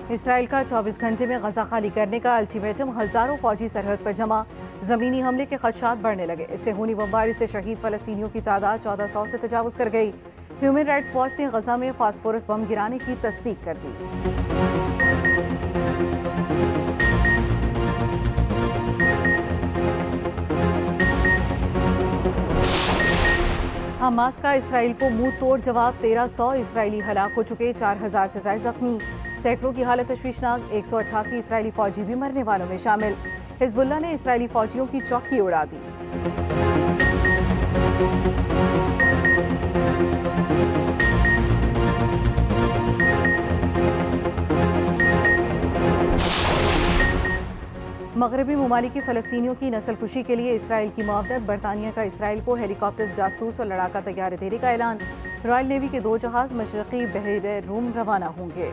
Israel का 24 घंटे में गजा खाली करने का अल्टीमेटम, हजारों फौजी सरहद पर जमा, जमीनी हमले के खदशात बढ़ने लगे। इससे खूनी बमबारी से शहीद फलस्तीनियों की तादाद 1400 से तजावुज कर गई। ह्यूमन राइट्स वॉच ने गजा में फास्फोरस बम गिराने की तस्दीक कर दी। हमास का इसराइल को मुंह तोड़ जवाब, 1300 इसराइली हलाक हो चुके, 4000 से ज्यादा जख्मी, सैकड़ों की हालत तशवीशनाक, 188 इसराइली फौजी भी मरने वालों में शामिल। हिजबुल्लाह ने इसराइली फौजियों की चौकी उड़ा दी। मगरबी ममालिक की फ़लस्तीनियों की नस्लकुशी के लिए इसराइल की मुआवनत, बरतानिया का इसराइल को हेलीकॉप्टर्स, जासूस और लड़ाका तैयारे देने का ऐलान। रॉयल नेवी के 2 जहाज मशरक़ी बहर रूम रवाना होंगे।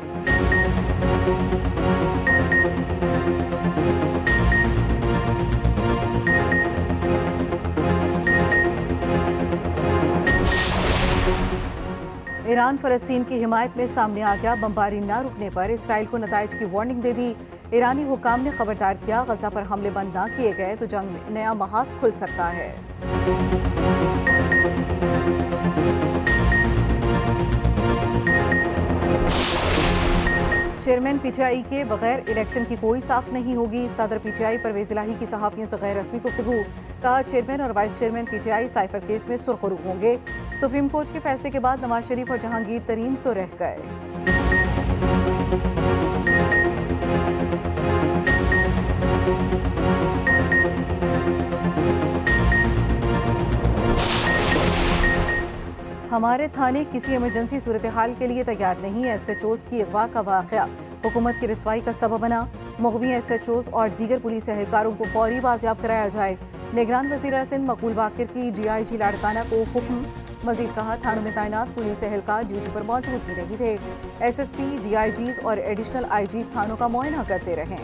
ईरान फ़लस्तीन की हिमायत में सामने आ गया, बमबारी न रुकने पर इसराइल को नताइज की वार्निंग दे दी। ईरानी हुकाम ने खबरदार किया, गजा पर हमले बंद न किए गए तो जंग में नया महाज खुल सकता है। चेयरमैन पीटीआई के बगैर इलेक्शन की कोई साख नहीं होगी। सदर पीटीआई परवेज इलाही की सहाफ़ियों से गैर रस्मी गुफ्तगू, कहा चेयरमैन और vice chairman PTI cipher case में सुरखरू होंगे। सुप्रीम कोर्ट के फैसले के बाद नवाज शरीफ और जहांगीर तरीन तो रह गए। हमारे थाने किसी इमरजेंसी सूरत हाल के लिए तैयार नहीं है। SHOs की अगवा का वाक़या हुकूमत की रिसवाई का सबब बना। मुग़वी SHOs और दीगर पुलिस एहलकारों को फौरी बाजियाब कराया जाए। निगरान वज़ीर सिंध मकबूल बाकिर की DIG लाड़काना को हुक्म। मजीद कहा, थानों में तैनात पुलिस एहलकार ड्यूटी पर मौजूद ही नहीं थे। SSP, DIGs और एडिशनल IGs थानों का मुआयना करते रहें।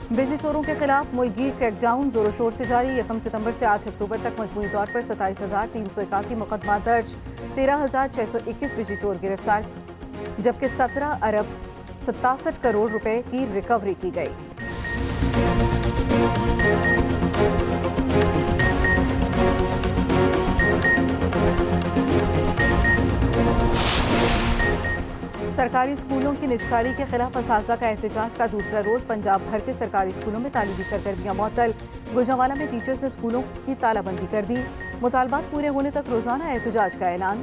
बिजली चोरों के खिलाफ मुल्की क्रैकडाउन जोरों शोर से जारी। 1 सितंबर से 8 अक्टूबर तक मजमूई तौर पर 27,381 मुकदमा दर्ज, 13,621 बिजली चोर गिरफ्तार, जबकि 17 अरब 67 करोड़ रुपए की रिकवरी की गई। सरकारी स्कूलों की निजकारी के खिलाफ असातिज़ा का एहतजाज का दूसरा रोज। पंजाब भर के सरकारी स्कूलों में तालीमी सरगर्मियां मअतल। गुजरांवाला में टीचर्स ने स्कूलों की तालाबंदी कर दी। मुतालबात पूरे होने तक रोजाना एहतजाज का ऐलान।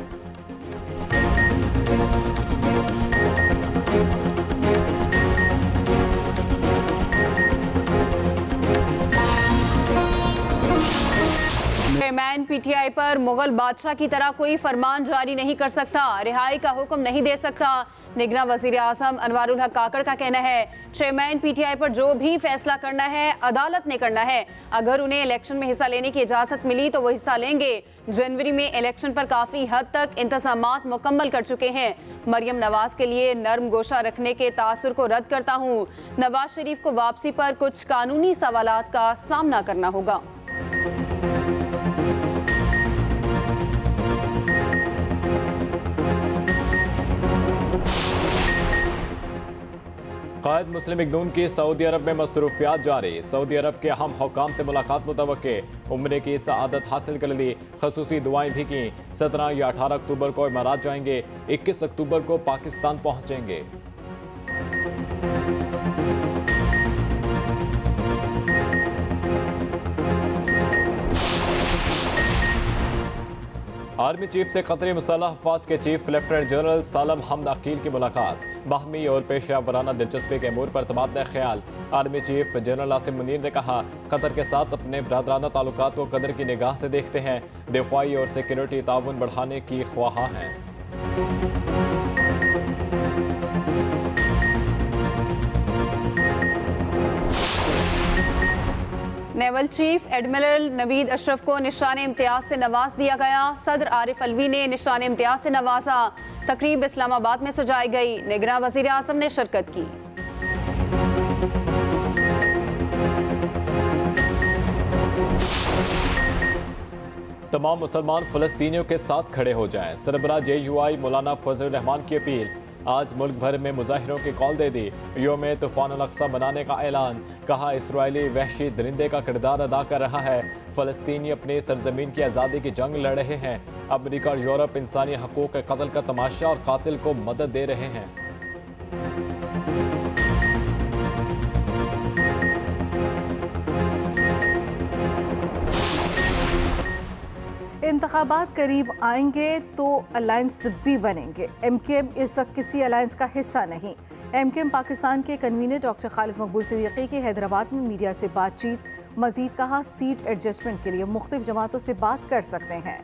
चेयरमैन पीटीआई पर मुगल बादशाह की तरह कोई फरमान जारी नहीं कर सकता, रिहाई का हुक्म नहीं दे सकता। निगरान वजीर आजम अनवारुल हक काकड़ का कहना है, चेयरमैन पीटीआई पर जो भी फैसला करना है अदालत ने करना है। अगर उन्हें इलेक्शन में हिस्सा लेने की इजाजत मिली तो वो हिस्सा लेंगे। जनवरी में इलेक्शन पर काफी हद तक इंतजामात मुकम्मल कर चुके हैं। मरियम नवाज के लिए नर्म गोशा रखने के तासुर को रद्द करता हूँ। नवाज शरीफ को वापसी पर कुछ कानूनी सवालात का सामना करना होगा। कायद मुस्लिम लीग नून की सऊदी अरब में मसरूफियात जारी। सऊदी अरब के अहम हुक्काम से मुलाकात मुतवक्के, उम्रे की सआदत हासिल कर ली। खसूसी दुआएं भी की। 17 या 18 अक्टूबर को इमारात जाएंगे, 21 अक्टूबर को पाकिस्तान पहुंचेंगे। आर्मी चीफ से कतरी मुसल्लह अफवाज के चीफ लेफ्टिनेंट जनरल सालम हमद अकील की मुलाकात। बाहमी और पेशा वराना दिलचस्पी के अमूर पर तबादला ख्याल। Army chief general Asim Munir ने कहा, कतर के साथ अपने बरादराना ताल्लुकात को कदर की निगाह से देखते हैं। दिफाई और सिक्योरिटी ताउन बढ़ाने की ख्वाहा हैं। Naval chief admiral Naveed Ashraf को निशान इम्तियाज से नवाज दिया गया। सदर आरिफ अलवी ने निशान इम्तियाज से नवाजा। तकरीब इस्लामाबाद में सजाई गई। निगरान वजीर आजम ने शिरकत की। तमाम मुसलमान फ़लस्तीनियों के साथ खड़े हो जाएं। सरबराह JUI मौलाना फजल रहमान की अपील। आज मुल्क भर में मुजाहिरों की कॉल दे दी। योम तूफ़ान अल-अक़सा मनाने का ऐलान। कहा इसराइली वहशी दरिंदे का किरदार अदा कर रहा है। फ़लस्तीनी अपनी सरजमीन की आज़ादी की जंग लड़ रहे हैं। अमरीका और यूरोप इंसानी हकूक़ के कत्ल का तमाशा और कातिल को मदद दे रहे हैं। इंतखाबात करीब आएंगे तो अलायंस भी बनेंगे। MKM इस वक्त किसी अलायंस का हिस्सा नहीं। MKM पाकिस्तान के कन्वीनर डॉक्टर खालिद मकबूल सिद्दीकी की हैदराबाद में मीडिया से बातचीत। मजीद कहा सीट एडजस्टमेंट के लिए मुख्तलिफ जमातों से बात कर सकते हैं।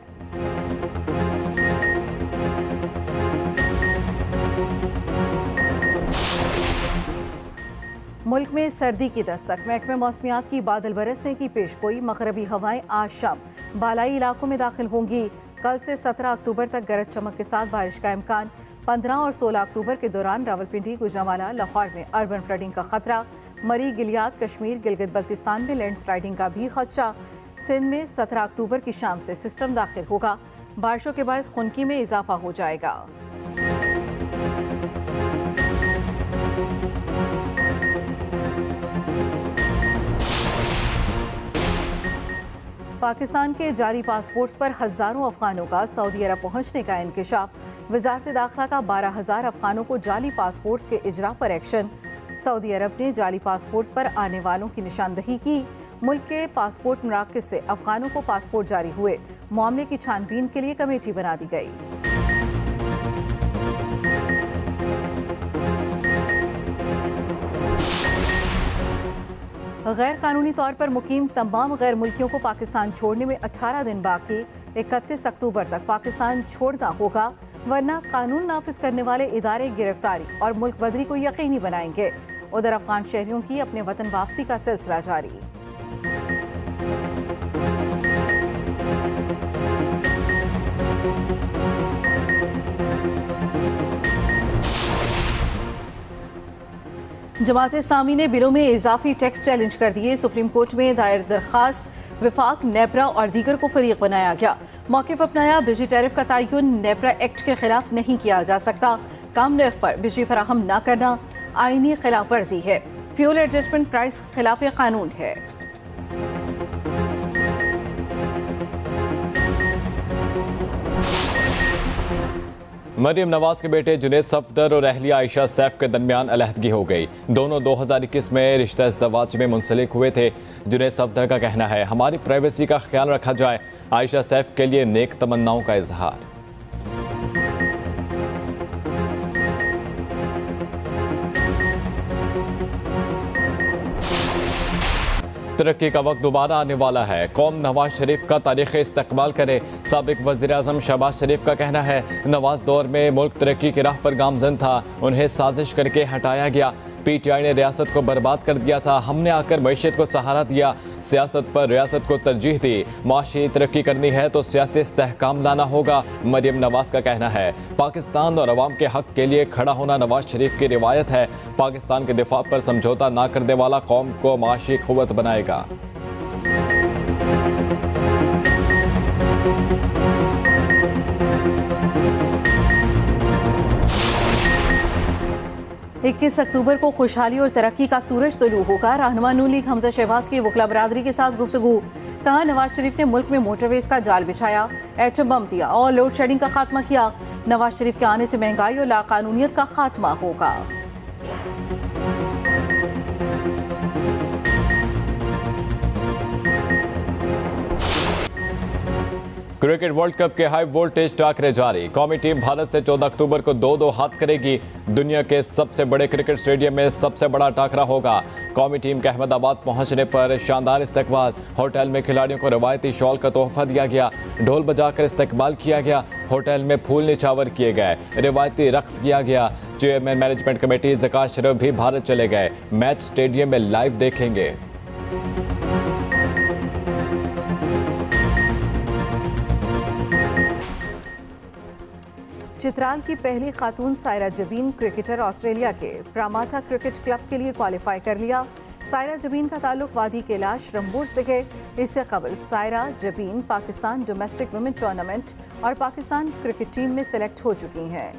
मुल्क में सर्दी की दस्तक। महकमे मौसमियात की बादल बरसने की पेशगोई। मगरबी हवाएं आज शाम बालाई इलाकों में दाखिल होंगी। कल से 17 अक्टूबर तक गरज चमक के साथ बारिश का इम्कान। 15 और 16 अक्टूबर के दौरान रावलपिंडी, गुजरांवाला, लाहौर में अर्बन फ्लडिंग का खतरा। मरी, गिलियात, कश्मीर, गिलगित बल्तिस्तान में लैंडस्लाइडिंग का भी खदशा। सिंध में 17 अक्टूबर की शाम से सिस्टम दाखिल होगा। बारिशों के बायस खुनकी में इजाफा हो जाएगा। पाकिस्तान के जाली पासपोर्ट्स पर हज़ारों अफगानों का सऊदी अरब पहुंचने का इंकशाफ। वजारत दाखिला का 12,000 अफगानों को जाली पासपोर्ट्स के इजरा पर एक्शन। सऊदी अरब ने जाली पासपोर्ट्स पर आने वालों की निशानदही की। मुल्क के पासपोर्ट मराकज़ से अफगानों को पासपोर्ट जारी हुए। मामले की छानबीन के लिए कमेटी बना दी गई। गैर कानूनी तौर पर मुकीम तमाम गैर मुल्कियों को पाकिस्तान छोड़ने में 18 दिन बाकी। 31 अक्टूबर तक पाकिस्तान छोड़ना होगा, वरना कानून नाफिज करने वाले इदारे गिरफ्तारी और मुल्क बदली को यकीनी बनाएंगे। उधर अफगान शहरियों की अपने वतन वापसी का सिलसिला जारी। जमात इस्लामी ने बिलों में इजाफी टैक्स चैलेंज कर दिए। सुप्रीम कोर्ट में दायर दरखास्त, विफाक, नेपरा और दीगर को फरीक बनाया गया। मौक़िफ़ अपनाया, बिजली टैरिफ का तयन नेपरा एक्ट के खिलाफ नहीं किया जा सकता। कम नर्ख पर बिजली फराहम न करना आईनी खिलाफ वर्जी है। फ्यूल एडजस्टमेंट प्राइस खिलाफ कानून है। मरियम नवाज के बेटे जुनैद सफदर और अहलिया आयशा सैफ के दरमियान अलहदगी हो गई। दोनों 2021 में रिश्ता इज़्दवाज में मुंसलिक हुए थे। जुनैद सफदर का कहना है, हमारी प्राइवेसी का ख्याल रखा जाए। आयशा सैफ के लिए नेक तमन्नाओं का इजहार। तरक्की का वक्त दोबारा आने वाला है। कौम नवाज शरीफ का तारीख़ इस्तकबाल करे। साबिक वज़ीर आज़म शहबाज शरीफ का कहना है, नवाज दौर में मुल्क तरक्की की राह पर गामजन था, उन्हें साजिश करके हटाया गया। PTI ने रियासत को बर्बाद कर दिया था, हमने आकर मईशत को सहारा दिया, सियासत पर रियासत को तरजीह दी। माशी तरक्की करनी है तो सियासी इस्तेहकाम लाना होगा। मरियम नवाज का कहना है, पाकिस्तान और अवाम के हक के लिए खड़ा होना नवाज शरीफ की रिवायत है। पाकिस्तान के दिफा पर समझौता ना करने वाला कौम को माशी क़ुव्वत बनाएगा। इक्कीस अक्टूबर को खुशहाली और तरक्की का सूरज तुलू होगा। रहनुमा नून लीग हमजा शहबाज की वकला बरादरी के साथ गुफ्तगू। कहा, नवाज शरीफ ने मुल्क में मोटरवेज का जाल बिछाया, एटम बम दिया और लोड शेडिंग का खात्मा किया। नवाज शरीफ के आने से महंगाई और लाकानूनियत का खात्मा होगा। क्रिकेट वर्ल्ड कप के हाई वोल्टेज टाकरे जारी। कौमी टीम भारत से 14 अक्टूबर को 2-2 हाथ करेगी। दुनिया के सबसे बड़े क्रिकेट स्टेडियम में सबसे बड़ा टाकरा होगा। कौमी टीम के अहमदाबाद पहुंचने पर शानदार इस्तकबाल। होटल में खिलाड़ियों को रवायती शॉल का तोहफा दिया गया, ढोल बजाकर इस्तकबाल किया गया। होटल में फूल निछावर किए गए, रिवायती रक्स किया गया। चेयरमैन मैनेजमेंट कमेटी ज़कात शरीफ भी भारत चले गए। मैच स्टेडियम में लाइव देखेंगे। चित्राल की पहली खातून सायरा जबीन क्रिकेटर ऑस्ट्रेलिया के प्रामाटा क्रिकेट क्लब के लिए क्वालिफाई कर लिया। सायरा जबीन का ताल्लुक वादी कैलाश रंबोर से है। इससे कबल Saira Jabeen Pakistan domestic women tournament और पाकिस्तान क्रिकेट टीम में सेलेक्ट हो चुकी हैं।